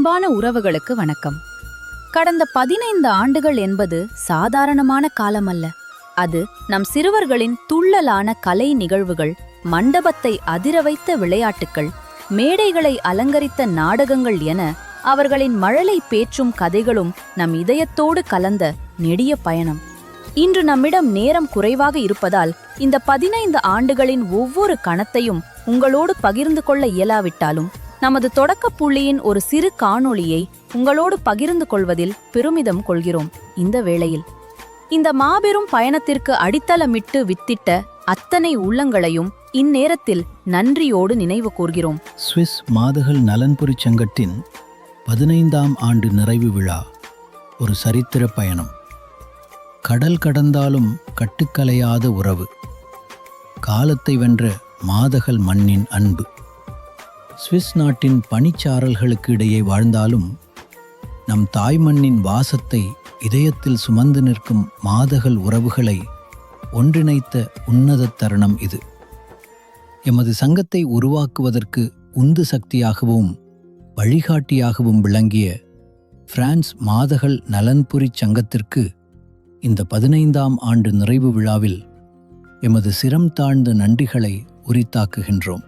அன்பான உறவுகளுக்கு வணக்கம். கடந்த 15 ஆண்டுகள் என்பது சாதாரணமான காலமல்ல. அது நம் சிறுவர்களின் துள்ளலான கலை நிகழ்வுகள், மண்டபத்தை அதிரவைத்த விளையாட்டுக்கள், மேடைகளை அலங்கரித்த நாடகங்கள் என அவர்களின் மழலை பேற்றும் கதைகளும் நம் இதயத்தோடு கலந்த நெடிய பயணம். இன்று நம்மிடம் நேரம் குறைவாக இருப்பதால் இந்த 15 ஆண்டுகளின் ஒவ்வொரு கணத்தையும் உங்களோடு பகிர்ந்து கொள்ள இயலாவிட்டாலும் நமது தொடக்க புள்ளியின் ஒரு சிறு காணொளியை உங்களோடு பகிர்ந்து கொள்வதில் பெருமிதம் கொள்கிறோம். இந்த வேளையில் இந்த மாபெரும் பயணத்திற்கு அடித்தளமிட்டு வித்திட்ட அத்தனை உள்ளங்களையும் இந்நேரத்தில் நன்றியோடு நினைவு கூர்கிறோம். சுவிஸ் மாதகள் நலன்புரி சங்கத்தின் 15ஆம் ஆண்டு நிறைவு விழா ஒரு சரித்திர பயணம். கடல் கடந்தாலும் கட்டுக்கலையாத உறவு, காலத்தை வென்ற மாதகள் மண்ணின் அன்பு. சுவிஸ் நாட்டின் பனிச்சாரல்களுக்கு இடையே வாழ்ந்தாலும் நம் தாய்மண்ணின் வாசத்தை இதயத்தில் சுமந்து நிற்கும் மாதகள் உறவுகளை ஒன்றிணைத்த உன்னத தருணம் இது. எமது சங்கத்தை உருவாக்குவதற்கு உந்து சக்தியாகவும் வழிகாட்டியாகவும் விளங்கிய பிரான்ஸ் மாதகள் நலன்புரி சங்கத்திற்கு இந்த 15ஆம் ஆண்டு நிறைவு விழாவில் எமது சிரம் தாழ்ந்த நன்றிகளை உரித்தாக்குகின்றோம்.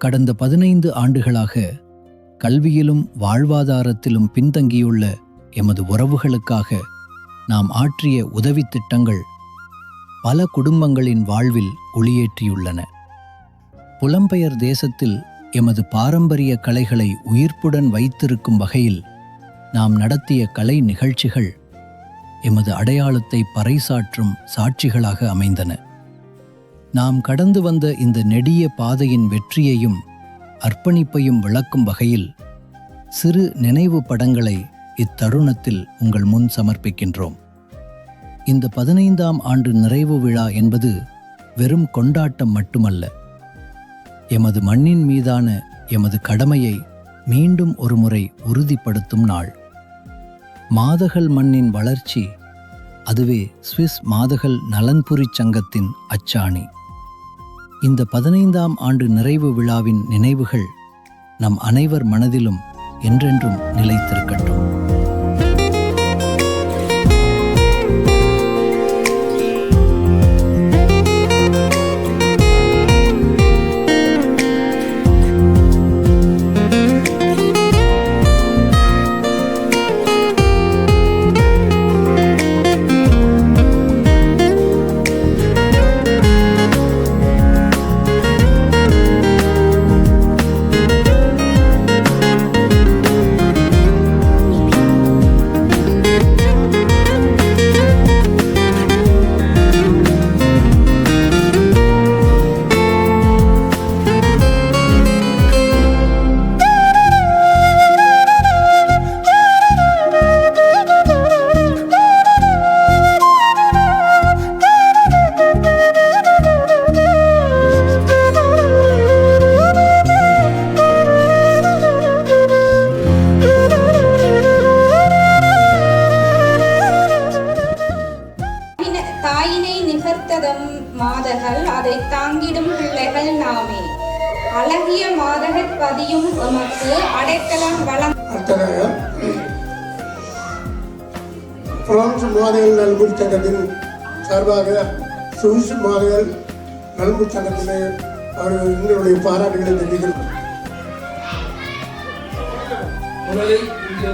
கடந்த 15 ஆண்டுகளாக கல்வியிலும் வாழ்வாதாரத்திலும் பின்தங்கியுள்ள எமது உறவுகளுக்காக நாம் ஆற்றிய உதவி திட்டங்கள் பல குடும்பங்களின் வாழ்வில் ஒளியேற்றியுள்ளன. புலம்பெயர் தேசத்தில் எமது பாரம்பரிய கலைகளை உயிர்ப்புடன் வைத்திருக்கும் வகையில் நாம் நடத்திய கலை நிகழ்ச்சிகள் எமது அடையாளத்தை பறைசாற்றும் சாட்சிகளாக அமைந்தன. நாம் கடந்து வந்த இந்த நெடிய பாதையின் வெற்றியையும் அர்ப்பணிப்பையும் விளக்கும் வகையில் சிறு நினைவு படங்களை இத்தருணத்தில் உங்கள் முன் சமர்ப்பிக்கின்றோம். இந்த 15ஆம் ஆண்டு நிறைவு விழா என்பது வெறும் கொண்டாட்டம் மட்டுமல்ல, எமது மண்ணின் மீதான எமது கடமையை மீண்டும் ஒருமுறை உறுதிப்படுத்தும் நாள். மாதகள் மண்ணின் வளர்ச்சி, அதுவே சுவிஸ் மாதகள் நலன்புரி சங்கத்தின் அச்சாணி. இந்த 15ஆம் ஆண்டு நிறைவு விழாவின் நினைவுகள் நம் அனைவர் மனதிலும் என்றென்றும் நிலைத்திருக்கட்டும். மாதகள் அதை தாங்கிடும் பிள்ளைகள் நாமே. அழகிய மாதகர் பதியும் எமக்கு அடைக்கலம் வளம். பிரான்ஸ் மாதகள் நலன்புரி சங்கத்தின் சார்பாக சுவிஸ் மாதகள் நலன்புரி சங்கத்திலே எங்களுடைய பாராட்டுகளை தெரிவிக்கிறோம். முதலில் இங்கு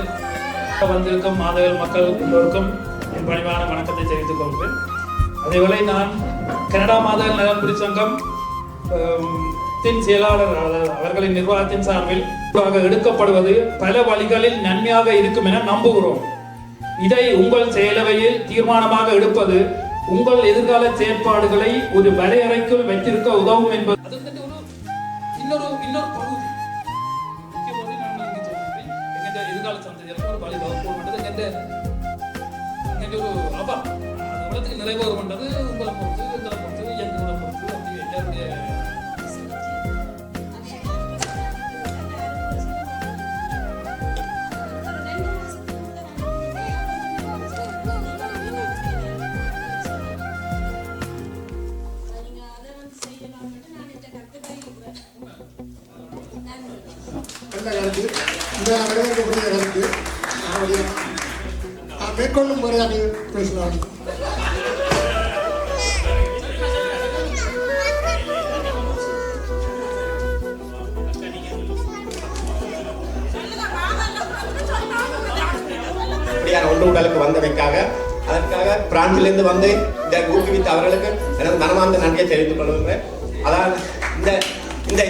வந்திருக்கும் மாதகள் மக்கள் எல்லோருக்கும் என் பணிவான வணக்கத்தை தெரிவித்துக் கொள்கிறேன். அதேவேளை நான் கனடா மாதகள் நலன்புரி சங்கம் செயலாளர் அவர்களின் நிர்வாகத்தின் சார்பில் எடுக்கப்படுவது பல வழிகளில் நன்மையாக இருக்கும் என நம்புகிறோம். இதை உங்கள் செயலவையில் தீர்மானமாக எடுப்பது உங்கள் எதிர்கால செயற்பாடுகளை ஒரு வரையறைக்குள் வைத்திருக்க உதவும் என்பது இன்னொரு பகுதி. எதிர்கால சந்ததியருக்கு ஒரு வழி வகுப்பு நிறைவேறு பண்ணது உங்களை பொறுத்து, எங்களை பொறுத்து, எங்களை பொறுத்து, அப்படி எல்லாருடைய நல்ல கருத்து. இந்த வரவேற்கக்கூடிய கருத்து மேற்கொள்ளும் முறையாக பேசலாம். இப்படியான ஒன்று உடலுக்கு வந்தமைக்காக அதற்காக பிரான்சிலிருந்து வந்து இந்த ஊக்குவித்த அவர்களுக்கு எனது மனமார்ந்த நன்றியை தெரிவித்துக் கொள்கின்றேன். அதாவது இந்த இந்த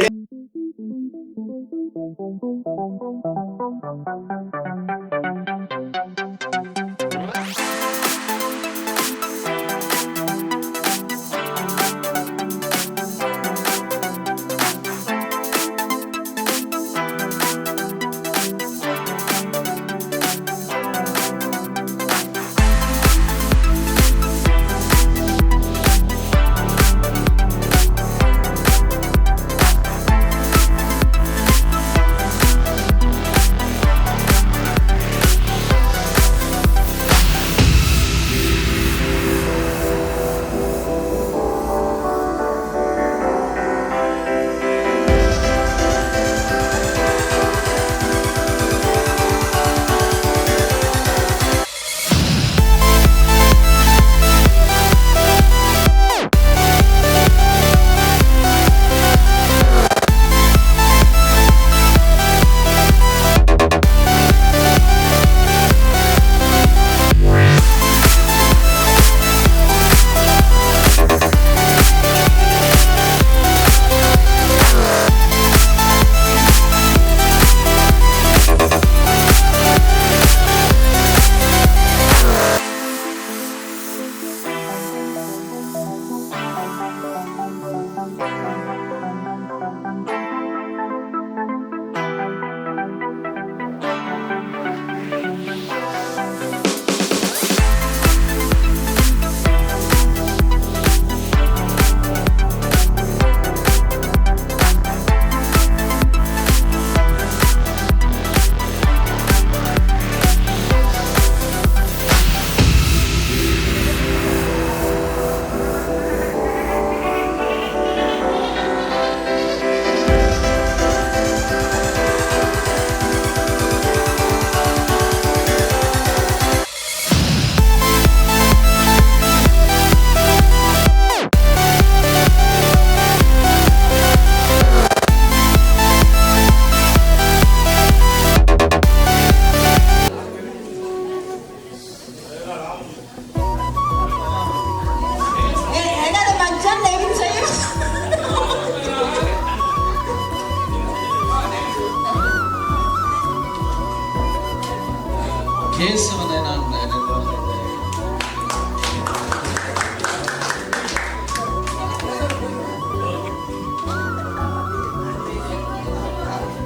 கேசவனை நான்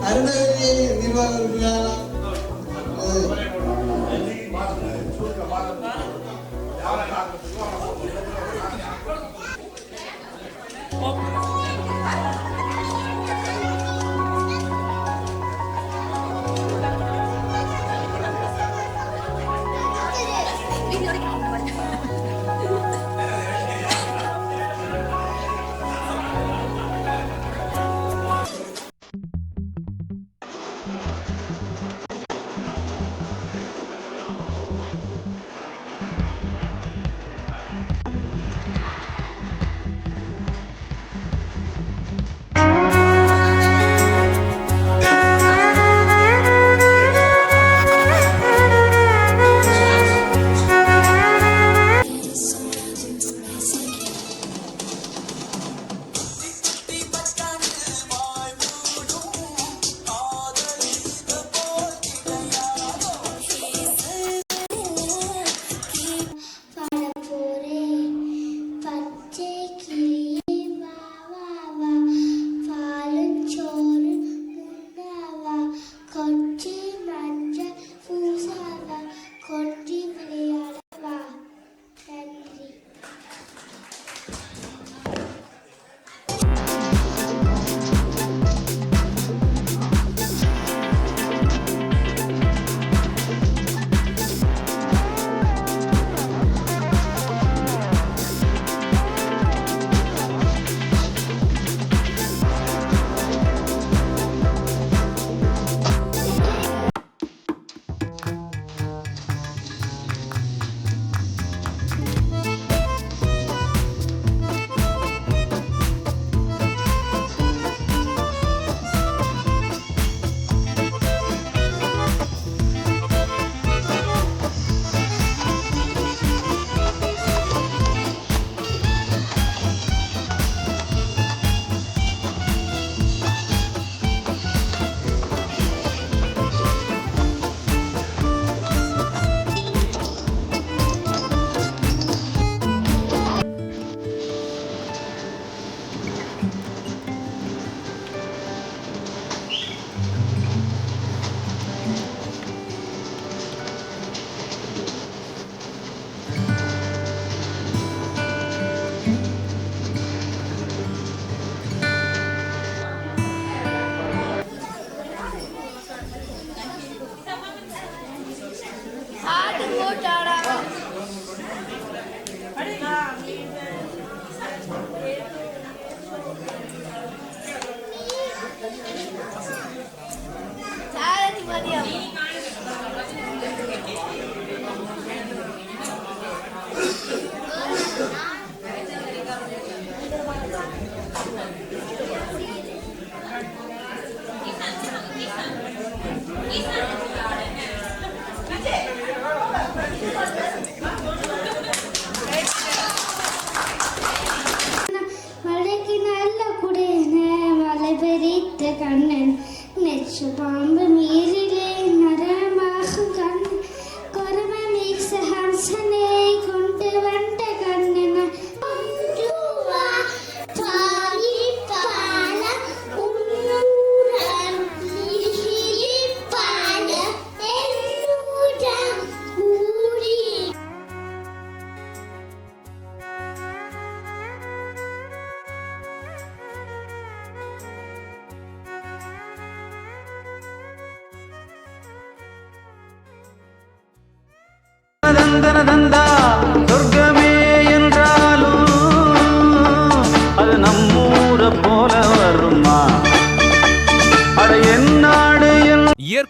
அருணகிரி நிர்வாக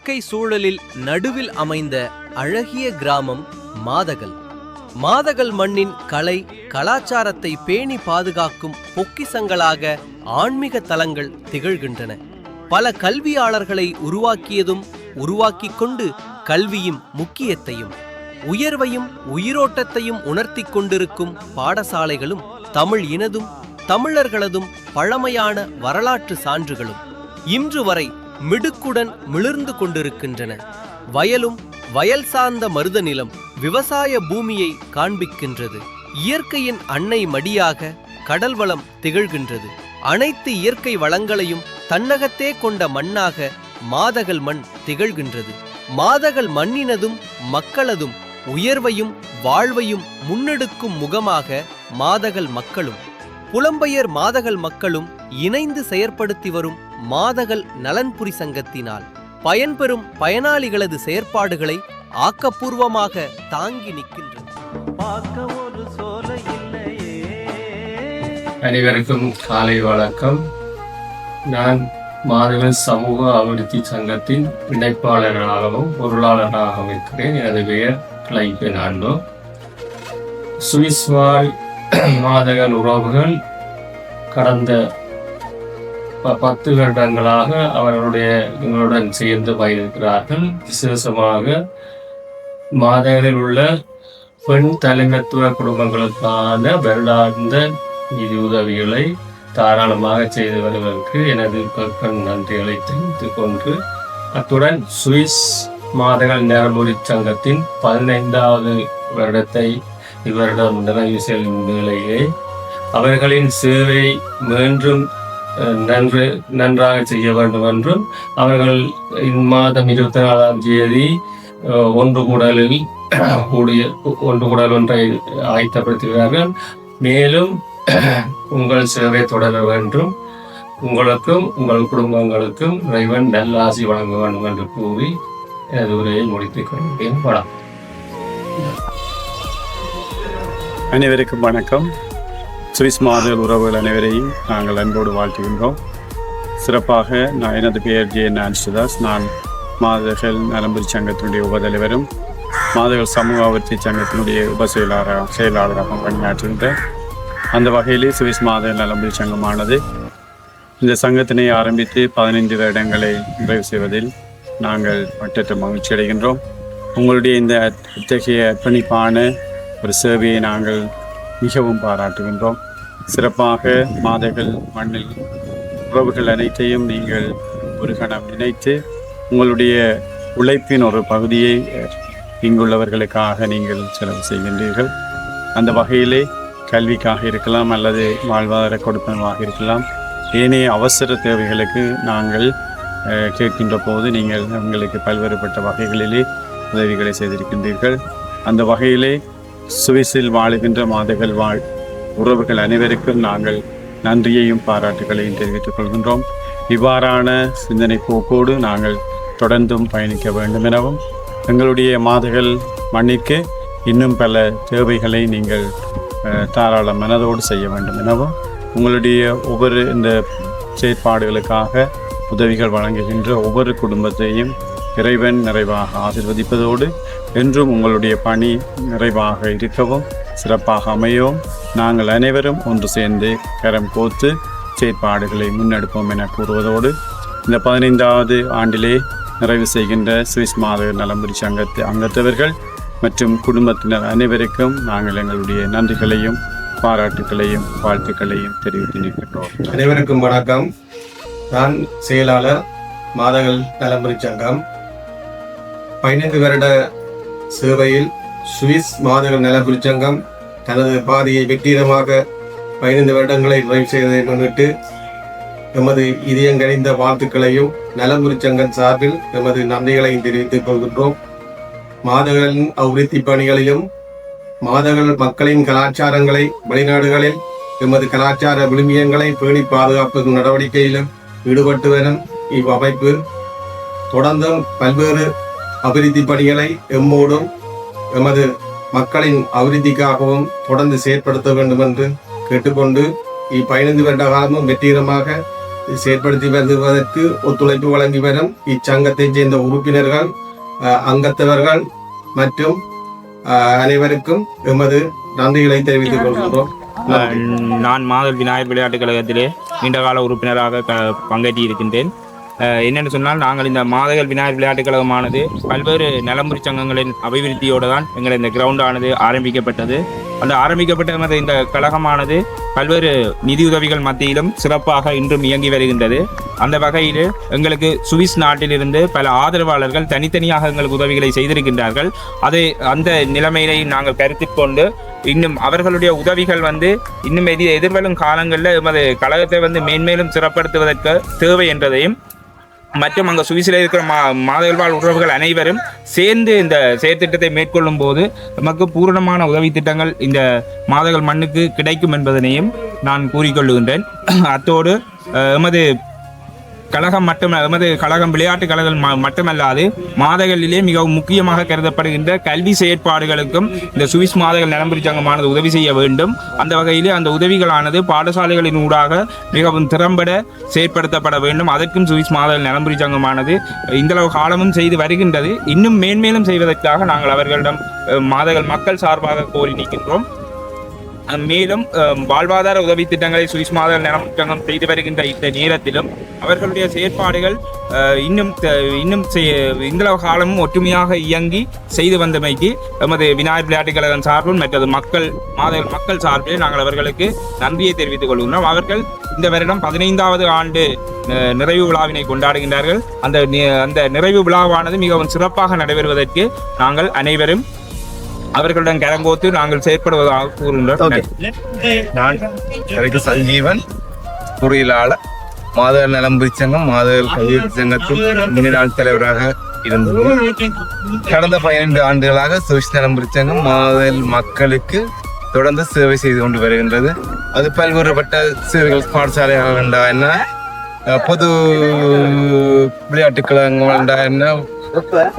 இயற்கை சூழலில் நடுவில் அமைந்த அழகிய கிராமம் மாதகல். மாதகல் மண்ணின் கலை கலாச்சாரத்தை பேணி பாதுகாக்கும் பொக்கிசங்களாக ஆன்மீக தலங்கள் திகழ்கின்றன. பல கல்வியாளர்களை உருவாக்கியதும் உருவாக்கிக் கொண்டு கல்வியும் முக்கியத்தையும் உயர்வையும் உயிரோட்டத்தையும் உணர்த்தி கொண்டிருக்கும் பாடசாலைகளும் தமிழ் இனதும் தமிழர்களதும் பழமையான வரலாற்று சான்றுகளும் இன்று வரை மிடுக்குடன் மிளிர்ந்து கொண்டிருக்கின்றன. வயலும் வயல் சார்ந்த மருத நிலம் விவசாய பூமியை காண்பிக்கின்றது. இயற்கையின் அன்னை மடியாக கடல் வளம் திகழ்கின்றது. அனைத்து இயற்கை வளங்களையும் தன்னகத்தே கொண்ட மண்ணாக மாதகல் மண் திகழ்கின்றது. மாதகல் மண்ணினதும் மக்களதும் உயர்வையும் வாழ்வையும் முன்னெடுக்கும் முகமாக மாதகல் மக்களும் புலம்பெயர் மாதகல் மக்களும் இணைந்து செயற்படுத்தி வரும் மாதகல் நலன்புரி சங்கத்தினால் பயன்பெறும் பயனாளிகளது செயற்பாடுகளை ஆக்கப்பூர்வமாக தாங்கி நிற்கின்றது. அனைவருக்கும் காலை வணக்கம். நான் மாதகல் சமூக அபிவிருத்தி சங்கத்தின் இணைப்பாளராகவும் பொருளாளராகவும் இருக்கிறேன். எனது பெயர் கிளைபென் ஆண்டோ. சுவிஸ் வாழ் மாதகல் உறவுகள் கடந்த 10 வருடங்களாக எங்களுடன் சேர்ந்து பயணிக்கிறார்கள். விசேஷமாக மாதகலில் உள்ள பெண் தலைமைத்துவ குடும்பங்களுக்கான வருடாந்த நிதி உதவிகளை தாராளமாக செய்து வருவதற்கு எனது நன்றிகளை தெரிவித்துக் கொண்டு, அத்துடன் சுவிஸ் மாதகல் நலன்புரி சங்கத்தின் 15வது வருடத்தை இவரிடம் நிறைவு செல்லும் வேளையிலே அவர்களின் சேவை மீண்டும் நன்றாக செய்ய வேண்டும் என்றும், அவர்கள் இம்மாதம் 24ஆம் தேதி ஒன்று கூடல் ஒன்றை ஆயத்தப்படுத்துகிறார்கள். மேலும் உங்கள் சேவை தொடர வேண்டும், உங்களுக்கும் உங்கள் குடும்பங்களுக்கும் இறைவன் நல்ல ஆசி வழங்க வேண்டும் என்று கூறி எனது உரையை முடித்துக் கொள்கிறேன். வணக்கம். அனைவருக்கும் வணக்கம். சுவிஸ் மாதகல் உறவுகள் அனைவரையும் நாங்கள் அன்போடு வாழ்த்துகின்றோம். சிறப்பாக எனது பெயர் ஜே நான்சுதாஸ். நான் மாதகல் நலன்புரி சங்கத்தினுடைய உபதலைவரும் மாதகல் சமூக அபிவிருத்தி சங்கத்தினுடைய செயலாளராக பணியாற்றுகின்றேன். அந்த வகையிலே சுவிஸ் மாதகல் நலன்புரி சங்கமானது இந்த சங்கத்தினை ஆரம்பித்து 15 வருடங்களை நிறைவு செய்வதில் நாங்கள் மட்டற்ற மகிழ்ச்சி அடைகின்றோம். உங்களுடைய இந்த இத்தகைய அர்ப்பணிப்பான ஒரு சேவையை நாங்கள் மிகவும் பாராட்டுகின்றோம். சிறப்பாக மாதகல் மண்ணில் உறவுகள் அனைத்தையும் நீங்கள் ஒரு கணம் நினைத்து உங்களுடைய உழைப்பின் ஒரு பகுதியை இங்குள்ளவர்களுக்காக நீங்கள் செலவு செய்கின்றீர்கள். அந்த வகையிலே கல்விக்காக இருக்கலாம் அல்லது வாழ்வாதார கொடுப்பனவாக இருக்கலாம், ஏனைய அவசர தேவைகளுக்கு நாங்கள் கேட்கின்ற போது நீங்கள் உங்களுக்கு பல்வேறுபட்ட வகைகளிலே உதவிகளை செய்திருக்கின்றீர்கள். அந்த வகையிலே சுவிஸில் வாழுகின்ற மாதகல் வாழ் உறவுகள் அனைவருக்கும் நாங்கள் நன்றியையும் பாராட்டுகளையும் தெரிவித்துக் கொள்கின்றோம். இவ்வாறான சிந்தனை போக்கோடு நாங்கள் தொடர்ந்தும் பயணிக்க வேண்டும் எனவும், எங்களுடைய மாதகல் மண்ணிற்கு இன்னும் பல தேவைகளை நீங்கள் தாராள மனதோடு செய்ய வேண்டும் எனவும், உங்களுடைய ஒவ்வொரு இந்த செயற்பாடுகளுக்காக உதவிகள் வழங்குகின்ற ஒவ்வொரு குடும்பத்தையும் இறைவன் நிறைவாக ஆசீர்வதிப்பதோடு என்றும் உங்களுடைய பணி நிறைவாக இருக்கவும் சிறப்பாக அமையவும் நாங்கள் அனைவரும் ஒன்று சேர்ந்து கரம் கோர்த்து செயற்பாடுகளை முன்னெடுப்போம் என கூறுவதோடு, இந்த 15வது ஆண்டிலே நிறைவு செய்கின்ற சுவிஸ் மாதகல் நலன்புரி சங்கத்து அங்கத்தவர்கள் மற்றும் குடும்பத்தினர் அனைவருக்கும் நாங்கள் எங்களுடைய நன்றிகளையும் பாராட்டுகளையும் வாழ்த்துக்களையும் தெரிவித்து நிற்கின்றோம். அனைவருக்கும் வணக்கம். நான் செயலாளர் மாதகல் நலன்புரி சங்கம். 15 வருட சேவையில் சுவிஸ் மாதகல் நலன்புரி சங்கம் தனது பாதையை வெற்றிகரமாக 15 வருடங்களை நிறைவு செய்ததை முன்னிட்டு எமது இதயங்கணிந்த வாழ்த்துக்களையும் நலன்புரி சங்கம் சார்பில் எமது நன்றிகளையும் தெரிவித்துக் கொள்கின்றோம். மாதகலின் அபிவிருத்தி பணிகளிலும் மாதகல் மக்களின் கலாச்சாரங்களை வெளிநாடுகளில் எமது கலாச்சார விழுமியங்களை பேணி பாதுகாப்பு நடவடிக்கையிலும் ஈடுபட்டு வரும் இவ்வமைப்பு தொடர்ந்தும் பல்வேறு அபிவிருத்தி பணிகளை எம்மோடும் எமது மக்களின் அபிவிருத்திக்காகவும் தொடர்ந்து செயற்படுத்த வேண்டும் என்று கேட்டுக்கொண்டு 15 வருட காலமும் வெற்றிகரமாக செயற்படுத்தி வருவதற்கு ஒத்துழைப்பு வழங்கி வரும் இச்சங்கத்தைச் சேர்ந்த உறுப்பினர்கள், அங்கத்தவர்கள் மற்றும் அனைவருக்கும் எமது நன்றிகளை தெரிவித்துக் கொள்கிறோம். நான் மாதல் விநாயகர் விளையாட்டுக் கழகத்திலே நீண்டகால உறுப்பினராக பங்கேற்றி இருக்கின்றேன். என்னென்னு சொன்னால், நாங்கள் இந்த மாதகள் விநாயகர் விளையாட்டுக் கழகமானது பல்வேறு நலம்புரி சங்கங்களின் அபிவிருத்தியோடு தான் எங்கள் இந்த கிரவுண்டானது ஆரம்பிக்கப்பட்டது. அந்த ஆரம்பிக்கப்பட்ட இந்த கழகமானது பல்வேறு நிதியுதவிகள் மத்தியிலும் சிறப்பாக இன்றும் இயங்கி வருகின்றது. அந்த வகையில் எங்களுக்கு சுவிஸ் நாட்டிலிருந்து பல ஆதரவாளர்கள் தனித்தனியாக எங்களுக்கு உதவிகளை செய்திருக்கின்றார்கள். அந்த நிலைமையை நாங்கள் கருத்தில் கொண்டு இன்னும் அவர்களுடைய உதவிகள் இன்னும் எதிர்வரும் காலங்களில் எமது கழகத்தை மேன்மேலும் சிறப்படுத்துவதற்கு தேவை என்றதையும், மற்றும் அங்கே சுவிஸில் இருக்கிற மாதகள் வாழ் உறவுகள் அனைவரும் சேர்ந்து இந்த செயற்திட்டத்தை மேற்கொள்ளும் போது நமக்கு பூரணமான உதவி திட்டங்கள் இந்த மாதகள் மண்ணுக்கு கிடைக்கும் என்பதனையும் நான் கூறிக்கொள்ளுகின்றேன். அத்தோடு எமது கழகம் விளையாட்டு கழகம் மட்டுமல்லாது மாதகளிலே மிகவும் முக்கியமாக கருதப்படுகின்ற கல்வி செயற்பாடுகளுக்கும் இந்த சுவிஸ் மாதகள் நலம்புரி சங்கமானது உதவி செய்ய வேண்டும். அந்த வகையிலே அந்த உதவிகளானது பாடசாலைகளின் ஊடாக மிகவும் திறம்பட செயற்படுத்தப்பட வேண்டும். அதற்கும் சுவிஸ் மாதகள் நலம்புரி சங்கமானது இந்தளவு காலமும் செய்து வருகின்றது. இன்னும் மேன்மேலும் செய்வதற்காக நாங்கள் அவர்களிடம் மாதகள் மக்கள் சார்பாக கோரி நிற்கின்றோம். மேலும் வாழ்வாதார உதவி திட்டங்களை சுவிஸ் மாதகள் நலம்புரி சங்கம் செய்து வருகின்ற இந்த நேரத்திலும் அவர்களுடைய செயற்பாடுகள் இன்னும் இந்தளவு காலமும் ஒற்றுமையாக இயங்கி செய்து வந்தமைக்கு எமது விநாயகர் விளையாட்டுக் கழகம் சார்பில் மற்றது மக்கள் சார்பில் நாங்கள் அவர்களுக்கு நன்றியை தெரிவித்துக் கொள்கின்றோம். அவர்கள் இந்த வருடம் 15வது ஆண்டு நிறைவு விழாவினை கொண்டாடுகின்றார்கள். அந்த நிறைவு விழாவானது மிகவும் சிறப்பாக நடைபெறுவதற்கு நாங்கள் அனைவரும் அவர்களுடன் கரங்கோத்து நாங்கள் செயற்படுவதாக கூறுகின்றோம். நான் சஞ்சீவன், பொறியியலாளர், மாதகள் நலம்புரி சங்கம், மாதகள் கல்வி சங்கத்தின் முன்னாள் தலைவராக இருந்தது. கடந்த 12 ஆண்டுகளாக சுவிஸ் நலம்புரி சங்கம் மாதல் மக்களுக்கு தொடர்ந்து சேவை செய்து கொண்டு வருகின்றது. அது பல்வேறுபட்ட சேவைகள், பாடசாலைகள் என்ன, பொது விளையாட்டுக் கழகங்கள் என்ன,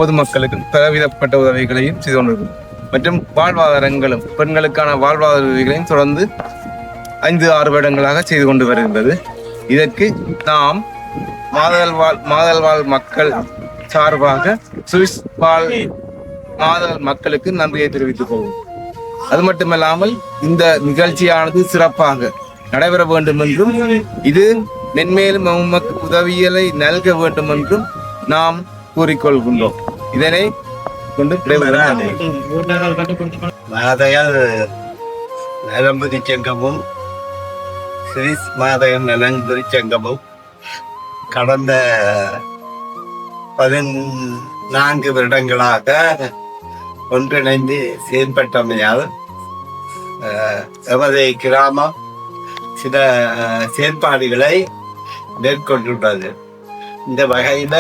பொதுமக்களுக்கு பலவிதப்பட்ட உதவிகளையும் செய்து கொண்டிருக்கிறோம். மற்றும் வாழ்வாதாரங்களும் பெண்களுக்கான வாழ்வாதார உதவிகளையும் தொடர்ந்து 5-6 வருடங்களாக செய்து கொண்டு வருகின்றது. இதற்கு நாம் மாதல் வாழ் மக்கள் சார்பாக சுவிஸ் வாழ் மாதல் மக்களுக்கு நன்றியை தெரிவித்துக் கொள்வோம். அது மட்டுமல்லாமல் இந்த நிகழ்ச்சியானது சிறப்பாக நடைபெற வேண்டும் என்றும் இது மென்மேலும் உதவிகளை நல்க வேண்டும் என்றும் நாம் கூறிக்கொள்கின்றோம். இதனை கொண்டு மாதகள் நலம்புரி சங்கமும் சுவிஸ் மாதகள் நலம்புரி சங்கமும் கடந்த 14 வருடங்களாக ஒன்றிணைந்து செயல்பட்டமையால் எமது கிராமம் சில செயற்பாடுகளை மேற்கொண்டுள்ளது. இந்த வகையில்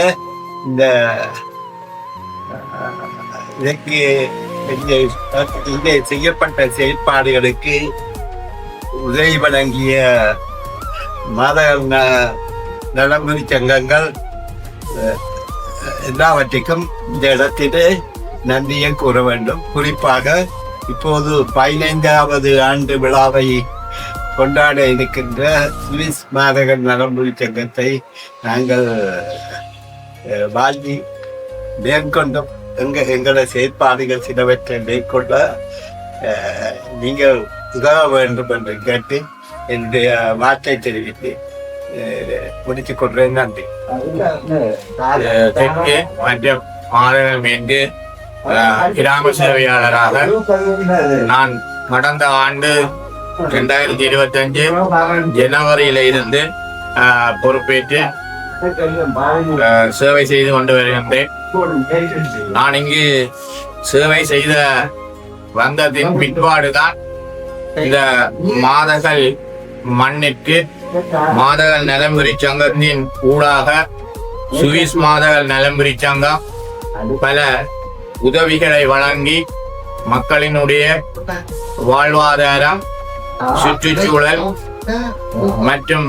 இங்கே செய்யப்பட்ட செயற்பாடுகளுக்கு உதவி வழங்கிய மாதகள் நலம்புரி சங்கங்கள் எல்லாவற்றுக்கும் இந்த இடத்திலே நன்றியை கூற வேண்டும். குறிப்பாக இப்போது 15வது ஆண்டு விழாவை கொண்டாட இருக்கின்ற சுவிஸ் மாதகள் நலம்புரி சங்கத்தை நாங்கள் வாழ்த்தி மேற்கொண்டோம். எங்களோட செயற்பாடுகள் சிலவற்றை மேற்கொள்ள நீங்கள் உதவ வேண்டும் என்று கேட்டு என்னுடைய வார்த்தை தெரிவித்து முடித்துக் கொள்றேன். நன்றி. தெற்கு மற்றும் மாதகள் மீது கிராம சேவையாளராக நான் கடந்த ஆண்டு 2025 ஜனவரியில இருந்து பொறுப்பேற்று சேவை செய்து கொண்டு வருகின்றேன். நான் இங்கு சேவை செய்த வந்ததின் பிற்பாடுதான் இந்த மாதகள் மண்ணிற்கு மாதகள் நலம்புரி சங்கத்தின் ஊடாக சுவிஸ் மாதகள் நலம்புரி சங்கம் பல உதவிகளை வழங்கி மக்களினுடைய வாழ்வாதாரம், சுற்றுச்சூழல் மற்றும்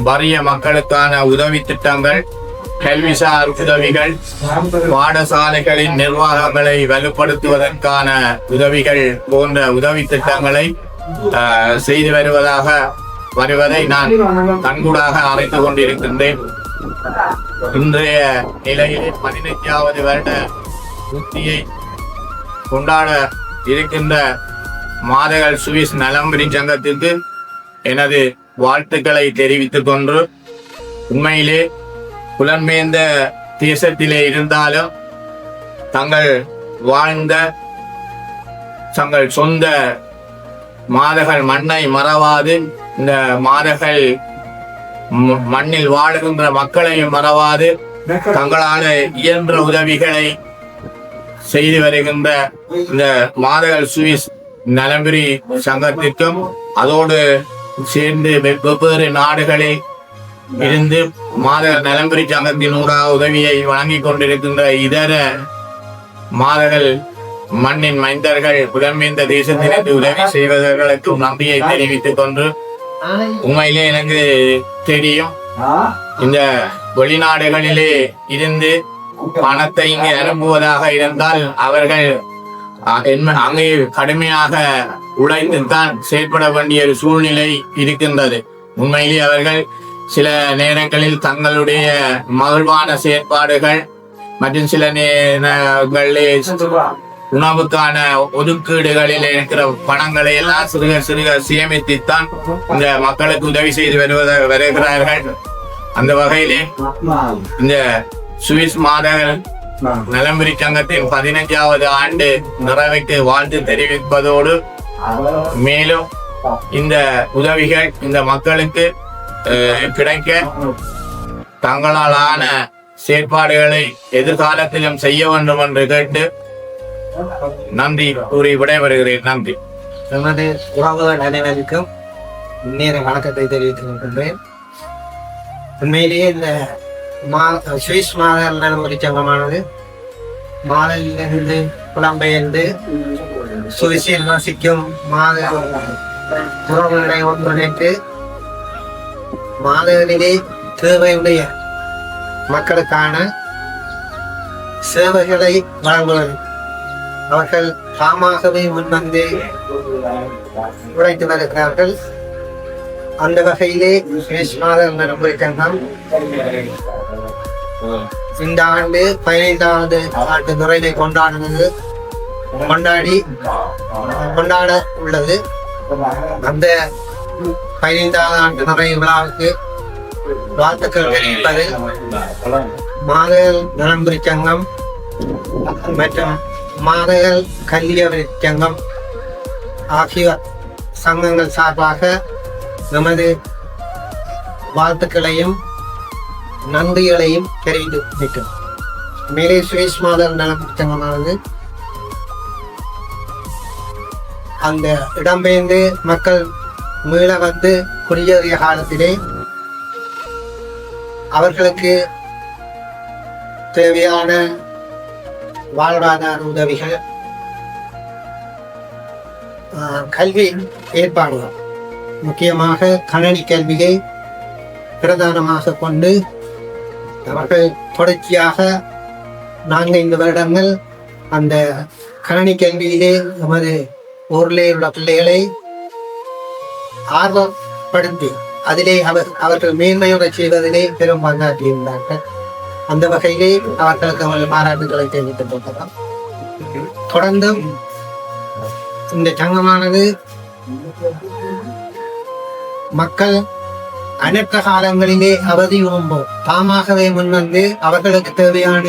வறிய மக்களுக்கான உதவி திட்டங்கள், கல்விசார் உதவிகள், பாடசாலைகளின் நிர்வாகங்களை வலுப்படுத்துவதற்கான உதவிகள் போன்ற உதவி திட்டங்களை செய்து வருவதாக வருவதை நான் கண்கூடாக அறிந்து கொண்டிருக்கின்றேன். இன்றைய நிலையில் 15வது வருட பூர்த்தியை கொண்டாட இருக்கின்ற மாதகள் சுவிஸ் நலம்புரி சங்கத்திற்கு எனது வாழ்த்துக்களை தெரிவித்துக் கொண்டு, உண்மையிலே புலம்பெயர்ந்த தேசத்திலே இருந்தாலும் தங்கள் வாழ்ந்த தங்கள் சொந்த மாதகள் மண்ணை மறவாது, இந்த மாதகள் மண்ணில் வாழுகின்ற மக்களையும் மறவாது தங்களால் இயன்ற உதவிகளை செய்து வருகின்ற இந்த மாதகள் சுவிஸ் நலம்புரி சங்கத்திற்கும், அதோடு சேர்ந்து வெவ்வேறு நாடுகளில் இருந்து மாதகள் நலம்புரி சங்கத்தின் ஊடாக உதவியை வழங்கிக் கொண்டிருக்கின்ற இதர மாதகள் மண்ணின் மைந்தர்கள் புலம்பெயர்ந்த தேசத்திற்கு உதவி செய்வதற்கும் நன்றியை தெரிவித்துக் கொண்டு, உண்மையிலே எனக்கு தெரியும் இந்த வெளிநாடுகளிலே இருந்து பணத்தை இங்கு அனுப்புவதாக இருந்தால் அவர்கள் அங்கே கடுமையாக உழைத்துத்தான் செயல்பட வேண்டிய ஒரு சூழ்நிலை இருக்கின்றது. உண்மையிலே அவர்கள் சில நேரங்களில் தங்களுடைய மகிழ்வான செயற்பாடுகள் மற்றும் சில நேரங்களிலே உணவுக்கான ஒதுக்கீடுகளில் இருக்கிற பணங்களை எல்லாம் சிறுக சிறுக சேமித்துத்தான் இந்த மக்களுக்கு உதவி செய்து வருகிறார்கள். அந்த வகையிலே இந்த சுவிஸ் மாதங்கள் நலம்புரி சங்கத்தின் 15வது ஆண்டு நிறைவுக்கு வாழ்த்து தெரிவிப்பதோடு, மேலும் இந்த உதவிகள் இந்த மக்களுக்கு கிடைக்க தங்களால் ஆன செயற்பாடுகளை எதிர்காலத்திலும் செய்ய வேண்டும் என்று கேட்டு நன்றி கூறி விடைபெறுகிறேன். நன்றி. நமது உறவுகள் அனைவருக்கும் நேர வணக்கத்தை தெரிவித்துக் கொள்கின்றேன். உண்மையிலேயே இந்த சுவிஸ் மாதங்கள் நலம்புரி சங்கமானது மாதத்திலிருந்து புலம்பெயர்ந்து சுவிஸில் வசிக்கும் மாத உறவுகளை ஒன்றிணைத்து மாதங்களிலே தேவையுடைய மக்களுக்கான சேவைகளை வழங்குவது, அவர்கள் தாமாகவே முன்வந்து உழைத்து வருகிறார்கள். அந்த வகையிலே சுவிஸ் மாதங்கள் நலம்புரி சங்கம் இந்த ஆண்டு 15வது ஆண்டு நிறைவை கொண்டாட உள்ளது. அந்த 15வது ஆண்டு நிறைவு விழாவுக்கு வாழ்த்துக்கள் தெரிவிப்பது மாதகள் நலம்புரி சங்கம் மற்றும் மாதகள் கல்வி சங்கம் ஆகிய சங்கங்கள் சார்பாக நமது வாழ்த்துக்களையும் நன்றிகளையும் தெரிவித்து மேலே சுவிஸ் மாதங்கள் நலம்புரி சங்கமானது அந்த இடம்பெயர்ந்து மக்கள் மீள வந்து குடியேறிய காலத்திலே அவர்களுக்கு தேவையான வாழ்வாதார உதவிகள், கல்வி ஏற்பாடுகள், முக்கியமாக கணனி கல்வியை பிரதானமாக கொண்டு அவர்கள் தொடர்ச்சியாக 4-5 வருடங்கள் அந்த கணனி கல்வியிலே நமது ஊரிலே உள்ள பிள்ளைகளை ஆர்வப்படுத்தி அதிலே அவர்கள் மேன்மையுற செய்வதிலே பெரும் பங்காற்றியிருந்தார்கள். அந்த வகையிலே அவர்களுக்கு அவர்கள் பாராட்டுகளை தெரிவித்துக் கொள்ளலாம். தொடர்ந்தும் இந்த சங்கமானது மக்கள் அனைத்து காலங்களிலே அவதி உண்போம் தாமாகவே முன்வந்து அவர்களுக்கு தேவையான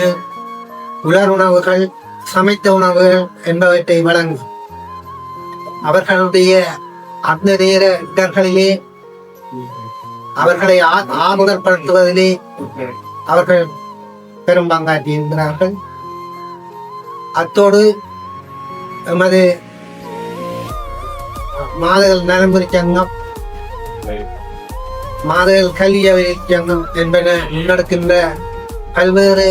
உலருணவுகள், சமைத்த உணவுகள் என்பவற்றை வழங்கும். அவர்களுடைய அந்த நேர இடர்களிலே அவர்களை ஆறுதல்படுத்துவதிலே அவர்கள் பெரும் பங்காற்றியிருக்கிறார்கள். அத்தோடு எமது மாதகள் நலம்புரி சங்கம், மாதகள் கல்வி சங்கம் என்பன முன்னெடுக்கின்ற பல்வேறு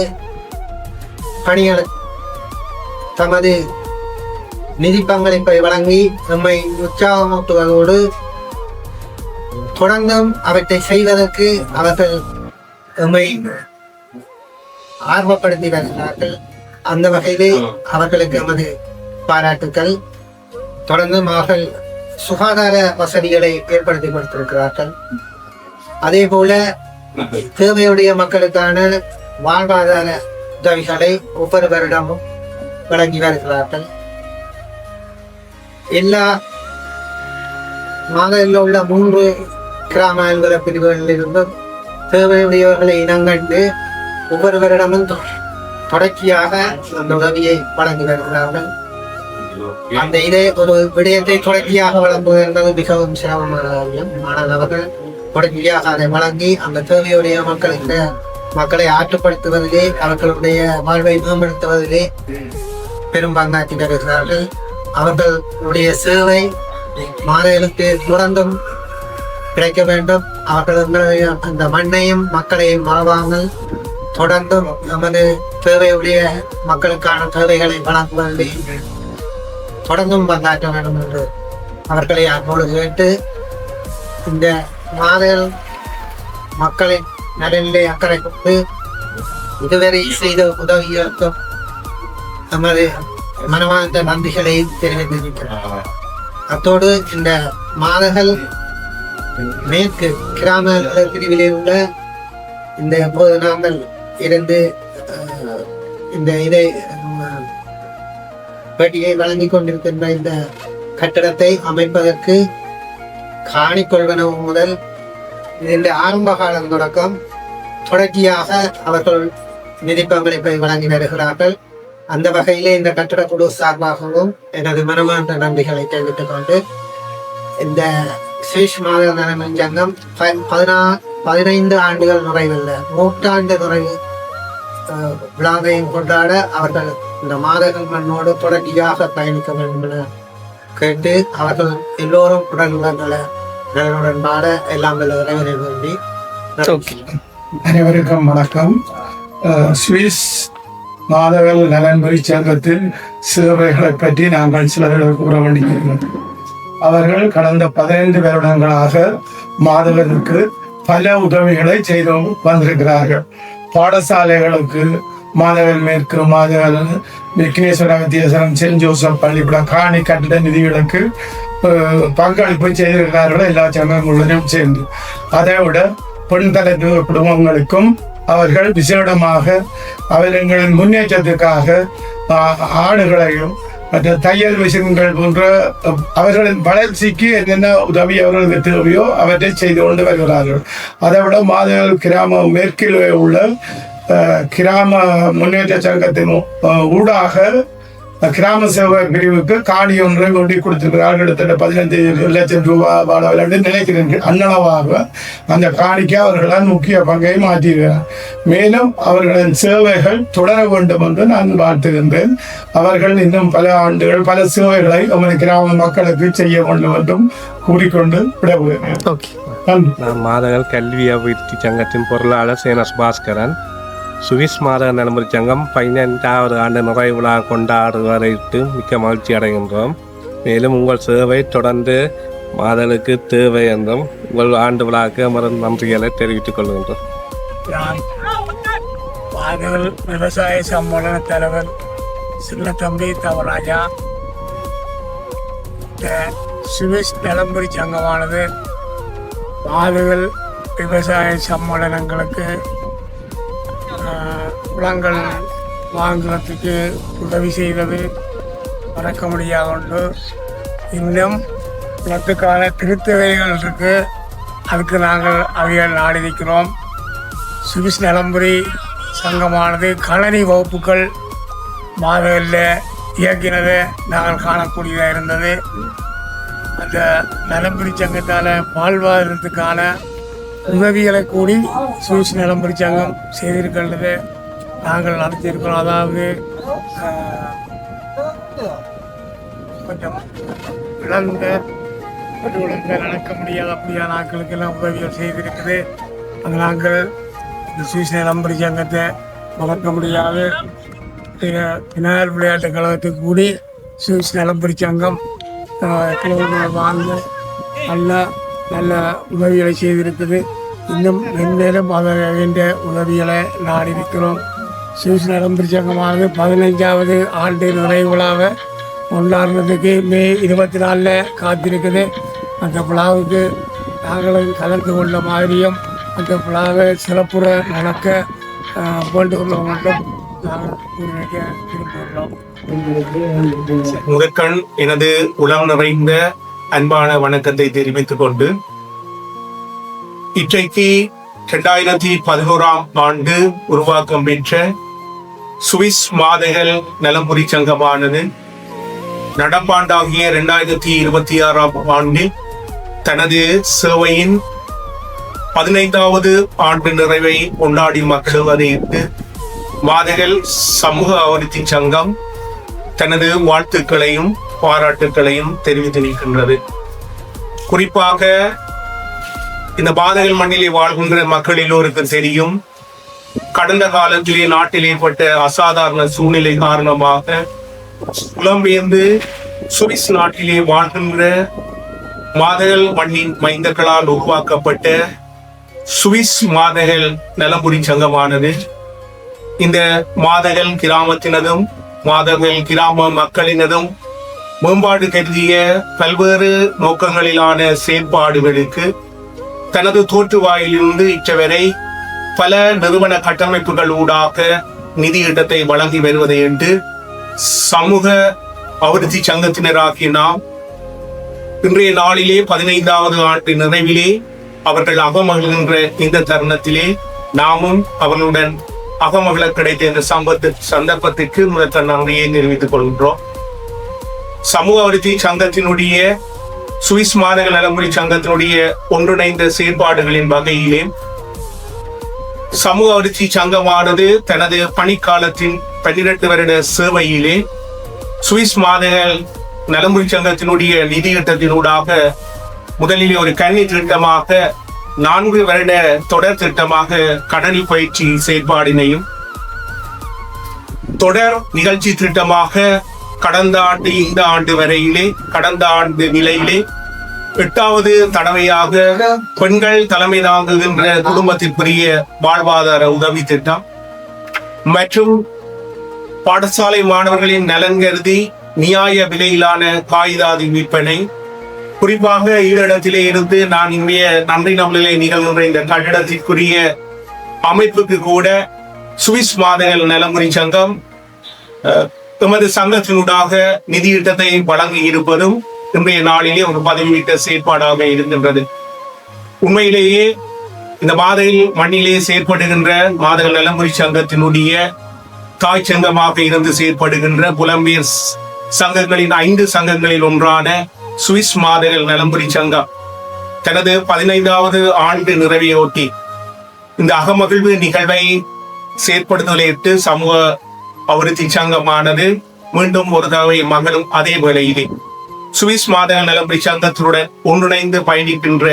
பணிகளை தமது நிதி பங்களிப்பை வழங்கி நம்மை உற்சாகமூட்டுவதோடு தொடர்ந்தும் அவற்றை செய்வதற்கு அவர்கள் நம்மை ஆர்வப்படுத்தி வருகிறார்கள். அந்த வகையிலே அவர்களுக்கு நமது பாராட்டுக்கள். தொடர்ந்தும் அவர்கள் சுகாதார வசதிகளை ஏற்படுத்தி கொடுத்திருக்கிறார்கள். அதே போல தேவையுடைய மக்களுக்கான வாழ்வாதார உதவிகளை ஒவ்வொரு வருடமும் வழங்கி வருகிறார்கள். எல்லா மாதங்களில் உள்ள 3 கிராம அலுவலக பிரிவுகளிலிருந்தும் தேவையுடையவர்களை இனங்கண்டு ஒவ்வொரு வருடமும் தொடர்ச்சியாக அந்த உதவியை வழங்கி வருகிறார்கள். அந்த இதே ஒரு விடயத்தை தொடர்ச்சியாக வழங்குவது என்பது மிகவும் சிரமமான காரியம். ஆனால் அவர்கள் தொடர்ச்சியாக அதை வழங்கி அந்த தேவையுடைய மக்களை ஆற்றுப்படுத்துவதிலே, அவர்களுடைய வாழ்வை மேம்படுத்துவதிலே பெரும் பங்காற்றி வருகிறார்கள். அவர்களுடைய சேவை மாணவர்களுக்கு தொடர்ந்தும் கிடைக்க வேண்டும். அவர்களுடைய அந்த மண்ணையும் மக்களையும் மறவாமல் தொடர்ந்தும் நமது தேவையுடைய மக்களுக்கான தேவைகளை வழங்குவதில் தொடர்ந்தும் பங்காற்ற வேண்டும் என்று அவர்களை அப்பொழுது கேட்டு, இந்த மாதல் மக்களின் நலனிலே அக்கறை கொண்டு இதுவரை செய்த உதவிகளுக்கும் நமது மனமார்ந்த நன்றிகளை தெரிவித்திருக்கிறார். அத்தோடு இந்த மாதகள் மேற்கு கிராம பிரிவிலே உள்ள இந்த எப்போது நாங்கள் இருந்து இந்த இதை பேட்டியை வழங்கி கொண்டிருக்கின்ற இந்த கட்டடத்தை அமைப்பதற்கு காணி கொள்வனவு முதல் இந்த ஆரம்ப காலம் தொடக்கம் தொடர்ச்சியாக அவர்கள் நிதி பங்களிப்பை வழங்கி வருகிறார்கள். அந்த வகையிலே இந்த கட்டட குழு சார்பாகவும் எனது மனமார்ந்த நன்றிகளை தெரிவித்துக் கொண்டு, இந்த சுவிஸ் மாதர் நலன் சங்கம் 15 ஆண்டுகள் நிறைவில் நூற்றாண்டு நிறைவு விழாவையும் கொண்டாட அவர்கள் இந்த மாதர்கள் மண்ணோடு தொடர்ச்சியாக பயணிக்க வேண்டும் என கேட்டு, அவர்கள் எல்லோரும் நலனுடன் பாட எல்லாம் இறைவனை வேண்டி. அனைவருக்கும் வணக்கம். சுவிஸ் மாதகள் நலன்புரி சங்கத்தின் சேவைகளை பற்றி நாங்கள் சிலர்கள் கூற வேண்டியிருக்கிறோம். அவர்கள் கடந்த 15 வருடங்களாக மாதவர்களுக்கு பல உதவிகளை செய்து வந்திருக்கிறார்கள். பாடசாலைகளுக்கு மாதவல் மேற்கு, மாதவல் விக்னேஸ்வர வித்தியாசம், சென்ட் ஜோசப் பள்ளிக்கூடம் காணி கட்டிட நிதிகளுக்கு பங்களிப்பு செய்திருக்கிறார்கள் எல்லா சங்கங்களுடனும் சேர்ந்து. அதை விட பெண் தலைப்பு குடும்பங்களுக்கும் அவர்கள் விசேடமாக அவர்களின் முன்னேற்றத்துக்காக ஆடுகளையும் மற்ற தையல் மிஷின்கள் போன்ற அவர்களின் வளர்ச்சிக்கு என்னென்ன உதவி அவர்களுக்கு தேவையோ அவற்றை செய்து கொண்டு வருகிறார்கள். அதை விட மாதவல் கிராம மேற்கில் உள்ள கிராம முன்னேற்ற சங்கத்தின் ஊடாக கிராம சேவை பிரிவுக்கு காணி ஒன்றை கொண்டு கொடுத்திருக்கிறார்கள். கிட்டத்தட்ட 15 லட்சம் ரூபாய் வாழ நினைக்கிறேன். அன்னளவாக அந்த காணிக்கு அவர்களால் முக்கிய பங்கை மாற்றியிருக்கிறார். மேலும் அவர்களின் சேவைகள் தொடர வேண்டும் என்று நான் வாழ்த்துகின்றேன். அவர்கள் இன்னும் பல ஆண்டுகள் பல சேவைகளை நமது கிராம மக்களுக்கு செய்ய வேண்டும் என்றும் கூறிக்கொண்டு விடப்படுகிறேன். நான் மாதகள் கல்வி அபிவிருத்தி சங்கத்தின் பொருளாளர் சேனஸ் பாஸ்கரன். சுவிஸ் மாத நலன்புரி சங்கம் 15வது ஆண்டு நிறைவு விழா கொண்டாடுவதையிட்டு மிக்க மகிழ்ச்சி அடைகின்றோம். மேலும் உங்கள் சேவை தொடர்ந்து மாதலுக்கு தேவை என்றும் உங்கள் ஆண்டு விழாவுக்கு அமரும் நன்றிகளை தெரிவித்துக் கொள்கின்றோம். மாதல் விவசாய சம்மேளன தலைவர் சின்னத்தம்பி தவராஜா. சுவிஸ் நலன்புரி சங்கமானது மாதல் விவசாய சம்மேளனங்களுக்கு உரங்கள் வாங்குவதற்கு உதவி செய்தது மறக்க முடியாத ஒன்று. இன்னும் இனத்துக்கான திருத்தவேகள் இருக்கு, அதுக்கு நாங்கள் அவைகள் நாடிருக்கிறோம். சுவிஸ் நலன்புரி சங்கமானது களனி வகுப்புகள் மாதங்களில் இயக்கினதை நாங்கள் காணக்கூடியதாக இருந்தது. அந்த நலன்புரி சங்கத்தால் வாழ்வாதாரத்துக்கான உதவிகளை கூடி சுவிஸ் நலன்புரி சங்கம் செய்திருக்கின்றது நாங்கள் நடத்தியிருக்கிறோம். அதாவது கொஞ்சம் இழந்த நடக்க முடியாத அப்படியான ஆட்களுக்கெல்லாம் உதவிகள் செய்திருக்குது. அது நாங்கள் இந்த சுவிஸ் நலன்புரி சங்கத்தை மறக்க முடியாது. விநாயகர் விளையாட்டு கழகத்துக்கு கூடி சுவிஸ் நலன்புரி சங்கம் வாங்க நல்ல உதவிகளை செய்திருக்குது. இன்னும் மென்மேலும் அதற்கின்ற உதவிகளை நாடியிருக்கிறோம். சுவிஸ் நலன்புரி சங்கமானது 15வது ஆண்டு நிறைவு விழாவை கொண்டாடுறதுக்கு மே 24 காத்திருக்குது. அந்த விழாவுக்கு நாங்களும் கலந்து கொள்ள மாதிரியும் அந்த விழாவை சிறப்புற நடக்க வேண்டுகொள்ள வேண்டும் நாங்கள் விரும்புகிறோம். முதற்கண் எனது உளம் நிறைந்த அன்பான வணக்கத்தை தெரிவித்துக் கொண்டு இன்றைக்கு 2011ஆம் ஆண்டு உருவாக்கம் பெற்ற சுவிஸ் மாதகள் நலம்புரி சங்கமானது நடப்பாண்டாகிய 2026ஆம் ஆண்டில் தனது சேவையின் 15வது ஆண்டு நிறைவை கொண்டாடி மகிழ்வதையிட்டு மாதகள் சமூக அபிவிருத்தி சங்கம் தனது வாழ்த்துக்களையும் பாராட்டுக்களையும் தெரிவித்திருக்கின்றது. குறிப்பாக இந்த மாதகள் மண்ணிலே வாழ்கின்ற மக்கள் எல்லோருக்கும் தெரியும், கடந்த காலத்திலே நாட்டில் ஏற்பட்ட அசாதாரண சூழ்நிலை காரணமாக புலம்பெயர்ந்து சுவிஸ் நாட்டிலே வாழ்கின்ற மாதகள் மண்ணின் மைந்தர்களால் உருவாக்கப்பட்ட சுவிஸ் மாதகள் நலம்புரி சங்கமானது இந்த மாதகள் கிராமத்தினதும் மாதகள் கிராம மக்களினதும் மேம்பாடு கருதிய பல்வேறு நோக்கங்களிலான செயற்பாடுகளுக்கு தனது தோற்றுவாயிலிருந்து இற்றவரை பல நிறுவன கட்டமைப்புகள் ஊடாக நிதியிடத்தை வழங்கி வருவதை என்று சமூக அபிவிருத்தி சங்கத்தினராகிய நாம் இன்றைய நாளிலே 15வது ஆண்டு நிறைவிலே அவர்கள் அகமகிழ்கின்ற இந்த தருணத்திலே நாமும் அவர்களுடன் அகமகிழ கிடைத்த இந்த சந்தர்ப்பத்திற்கு முதல் நன்றியை தெரிவித்துக் கொள்கின்றோம். சமூக அபிவிருத்தி சங்கத்தினுடைய சுவிஸ் மாதகள் நலம்புரி சங்கத்தினுடைய ஒன்றிணைந்த செயற்பாடுகளின் வகையிலே சமூக அபிவிருத்தி சங்கமானது தனது பணிக்காலத்தின் 12 வருட சேவையிலே சுவிஸ் மாதகள் நலம்புரி சங்கத்தினுடைய நிதியிட்டத்தினூடாக முதலில் ஒரு கல்வி திட்டமாக 4 வருட தொடர் திட்டமாக கடல் பயிற்சி செயற்பாடினையும் தொடர் நிகழ்ச்சி திட்டமாக கடந்த ஆண்டு இந்த ஆண்டு வரையிலே கடந்த ஆண்டு நிலையிலே 8வது தடவையாக பெண்கள் தலைமை தாங்குகின்ற குடும்பத்திற்குரிய வாழ்வாதார உதவி திட்டம் மற்றும் பாடசாலை மாணவர்களின் நலன் கருதி நியாய விலையிலான காகிதாதி விற்பனை. குறிப்பாக ஈரிடத்திலே இருந்து நான் இன்றைய நன்றி நம்மளை நிகழ்கின்ற இந்த கட்டிடத்திற்குரிய அமைப்புக்கு கூட சுவிஸ் மாதகள் நலம்புரி சங்கம் எமது சங்கத்தினூடாக நிதியிட்டத்தை வழங்கி இருப்பதும் இன்றைய நாளிலே ஒரு பதவியிட்ட செயற்பாடாக இருக்கின்றது. உண்மையிலேயே இந்த மாதங்கள் மண்ணிலே செயற்படுகின்ற மாதகள் நலம்புரி சங்கத்தினுடைய தாய் சங்கமாக இருந்து செயற்படுகின்ற புலம்பெயர் சங்கங்களின் 5 சங்கங்களில் ஒன்றான சுவிஸ் மாதகள் நலம்புரி சங்கம் தனது 15வது ஆண்டு நிறைவையொட்டி இந்த அகமகிழ்வு நிகழ்வை செயற்படுத்தலையிட்டு சமூக அபிவிருத்தி சங்கமானது மீண்டும் ஒரு தடவை மகளும் அதே வேளையிலே சுவிஸ் மாதகள் நலம்புரி சங்கத்துடன் ஒன்றிணைந்து பயணிக்கின்ற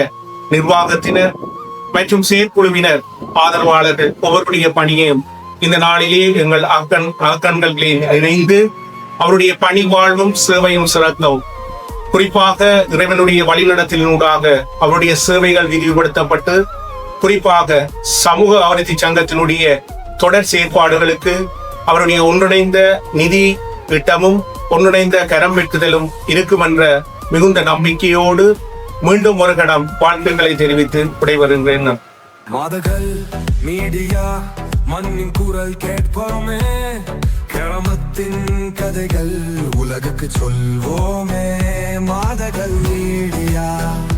நிர்வாகத்தினர் மற்றும் செயற்குழுவினர் ஆதரவாளர்கள் ஒவ்வொருடைய பணியையும் இந்த நாளிலே எங்கள் அக்கண்களிலே இணைந்து அவருடைய பணி வாழ்வும் சேவையும் சிறக்கவும் குறிப்பாக இறைவனுடைய வழிநடத்தலினூடாக அவருடைய சேவைகள் விரிவுபடுத்தப்பட்டு குறிப்பாக சமூக அபிவிருத்தி சங்கத்தினுடைய தொடர் செயற்பாடுகளுக்கு அவருடைய ஒன்றிணைந்த நிதி திட்டமும் ஒன்றிணைந்த கரம் வெட்டுதலும் இருக்கும் என்ற மிகுந்த நம்பிக்கையோடு மீண்டும் ஒரு கடம் வாழ்த்துக்களை தெரிவித்து விடைபெறுகிறேன். மாதகள் மீடியா மண்ணின் குரல் கேட்போமே, கிராமத்தின் கதைகள் உலகுக்கு சொல்வோமே. மாதகள் மீடியா.